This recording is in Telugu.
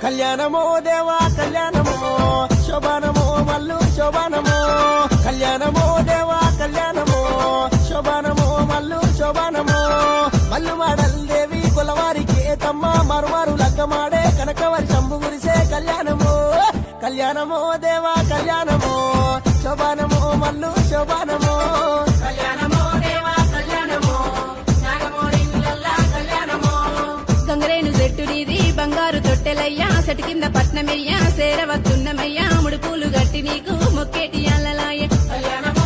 కళ్యాణమో దేవా కళ్యాణమో శోభానమో మల్లు శోభానమో కళ్యాణమో దేవా కళ్యాణమో శోభానమో మల్లు శోభానమో మల్లు మాడల్ దేవి కులవారికి తమ్మ మరుమారు లగ్గమాడే కనకవరి శంభు గురిసే కళ్యాణమో కళ్యాణమో దేవా కళ్యాణమో శోభానమో మల్లు శోభానమో కళ్యాణమో దేవా కళ్యాణమో గంగరేను చెట్టునిది బంగారు తొట్టెలయ్యా సెటు కింద పట్నమయ్యా సేరవత్తున్నమయ్యా ముడుపులు గట్టి నీకు మొక్కేటి అల్లలాయే కళ్యాణమో